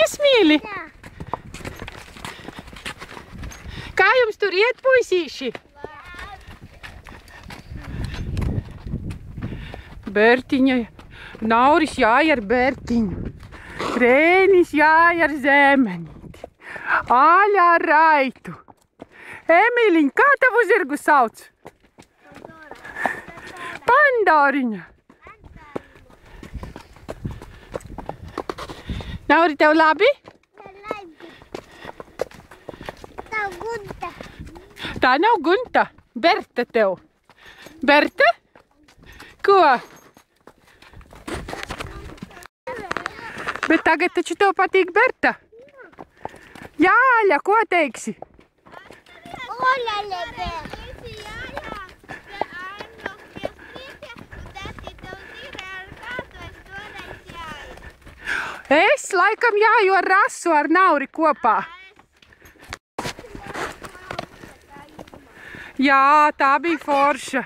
Labas, mīļi! Kā jums tur iet, puisīši? Bertiņa, Nauris jāja ar Bertiņu. Rēnis jāja ar Zēmenīti. Āļa ar Raitu. Emīliņ, kā tavu zirgu sauc? Pandoriņa. Nauri, tev labi? Tā Gunta. Tā nav Gunta. Berta tev. Berta? Ko? Bet tagad taču tev patīk Berta. Jāļa, ko teiksi? Oļaļa, Berta. Es laikam jāju ar Rasu, ar Nauri kopā. Jā, tā bija forša.